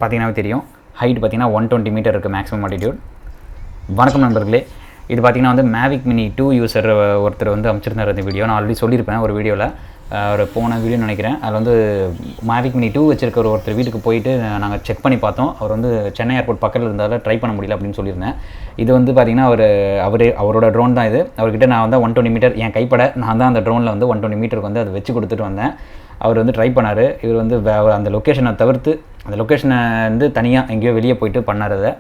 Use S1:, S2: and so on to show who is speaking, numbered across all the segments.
S1: பார்த்தீங்கன்னா தெரியும். ஹைட் பார்த்தீங்கன்னா 120 மீட்டர் இருக்குது மேக்ஸிமம் ஆல்டிடியூட். வணக்கம் நண்பர்களே, இது பார்த்தீங்கன்னா வந்து மேவிக் மினி 2 யூசர் ஒருத்தர் வந்து அமைச்சிருந்தார் இந்த வீடியோ. நான் ஆல்ரெடி சொல்லியிருப்பேன் ஒரு வீடியோவில், ஒரு போன வீடியோ நினைக்கிறேன். அதில் வந்து மேவிக் மினி 2 வச்சிருக்கிற ஒருத்தர் வீட்டுக்கு போயிட்டு நாங்கள் செக் பண்ணி பார்த்தோம். அவர் வந்து சென்னை ஏர்போர்ட் பக்கத்தில் இருந்தாலும் ட்ரை பண்ண முடியல அப்படின்னு சொல்லியிருந்தேன். இது வந்து பார்த்திங்கன்னா அவரோட ட்ரோன் தான் இது. அவர்கிட்ட நான் வந்து 120 மீட்டர் என் கைப்பட நான் தான் அந்த ட்ரோனில் வந்து 120 மீட்டருக்கு வந்து அதை வச்சு கொடுத்துட்டு வந்தேன். அவர் வந்து ட்ரை பண்ணார். இவர் வந்து அந்த லொக்கேஷனை தவிர்த்து அந்த லொக்கேஷனை வந்து தனியாக எங்கேயோ வெளியே போயிட்டு பண்ணார். அதை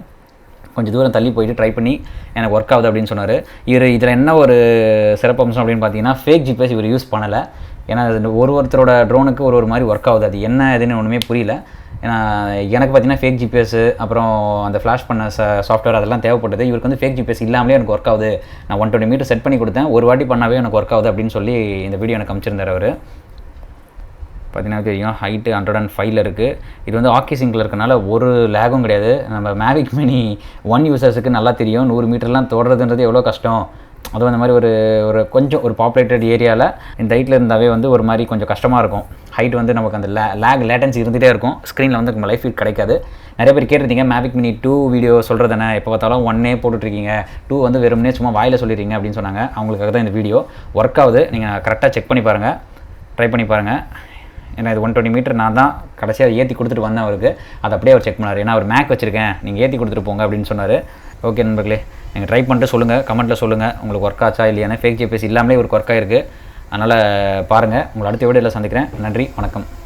S1: கொஞ்சம் தூரம் தள்ளி போயிட்டு ட்ரை பண்ணி எனக்கு ஒர்க் ஆகுது அப்படின்னு சொன்னார். இதில் என்ன ஒரு சிறப்பம்சம் அப்படின்னு பார்த்தீங்கன்னா, ஃபேக் ஜிபிஎஸ் இவர் யூஸ் பண்ணலை. ஏன்னா ஒருத்தரோட ட்ரோனுக்கு ஒரு மாதிரி ஒர்க் ஆகுது. அது என்ன எதுன்னு ஒன்றுமே புரியல. ஏன்னா எனக்கு பார்த்தீங்கன்னா ஃபேக் ஜிபிஎஸ் அப்புறம் அந்த ஃப்ளாஷ் பண்ண சாஃப்ட்வேர் அதெல்லாம் தேவைப்பட்டது. இவருக்கு வந்து ஃபேக் ஜிபிஎஸ் இல்லாமலே எனக்கு ஒர்க் ஆகுது. நான் 120 மீட்டர் செட் பண்ணி கொடுத்தேன், ஒரு வாட்டி பண்ணாவே எனக்கு ஒர்க் ஆகுது அப்படின்னு சொல்லி இந்த வீடியோ எனக்கு அமைச்சிருந்தார் அவர். பார்த்தீங்கன்னா தெரியும், ஹைட்டு 105 இருக்குது. இது வந்து ஆக்கி சிங்கில் இருக்கனால ஒரு லேகும் கிடையாது. நம்ம மேவிக் மினி 1 யூசர்ஸுக்கு நல்லா தெரியும் 100 மீட்டர்லாம் தொடர்றதுன்றது எவ்வளோ கஷ்டம். அதுவும் அந்த மாதிரி ஒரு கொஞ்சம் ஒரு பாப்புலேட்டட் ஏரியாவில் இந்த ஹைட்டில் இருந்தாவே வந்து ஒரு மாதிரி கொஞ்சம் கஷ்டமாக இருக்கும். ஹைட் வந்து நமக்கு அந்த லேட்டன்சி இருந்துகிட்டே இருக்கும். ஸ்க்ரீனில் வந்து நம்ம லைஃப் ஃபீட் கிடைக்காது. நிறைய பேர் கேட்டிருந்தீங்க மேவிக் மினி 2 வீடியோ சொல்கிறதானே, எப்போ பார்த்தாலும் 1 போட்டுட்ருக்கீங்க, 2 வந்து வெறுமனே சும்மா வாயில் சொல்லிடுறீங்க அப்படின்னு சொன்னாங்க. அவங்களுக்காக தான் இந்த வீடியோ. ஒர்க் ஆகுது, நீங்கள் கரெக்டாக செக் பண்ணி பாருங்கள், ட்ரை பண்ணி பாருங்கள். ஏன்னா இது 120 மீட்டர் நான் தான் கடைசியாக ஏற்றி கொடுத்துட்டு வந்தேன் அவருக்கு. அதை அப்படியே அவர் செக் பண்ணார். ஏன்னா அவர் மேக் வச்சுருக்கேன், நீங்கள் ஏற்றி கொடுத்துட்டு போங்க அப்படின்னு சொன்னார். ஓகே நண்பர்களே, நீங்கள் ட்ரை பண்ணிட்டு சொல்லுங்கள், கமெண்ட்டில் சொல்லுங்கள் உங்களுக்கு ஒர்க் ஆச்சா இல்லையானே. ஃபேக் ஜிபிஎஸ் இல்லாமலே ஒரு ஒர்க் ஆகிருக்கு. அதனால் பாருங்கள். உங்களை அடுத்த வீடியோவில் சந்திக்கிறேன். நன்றி, வணக்கம்.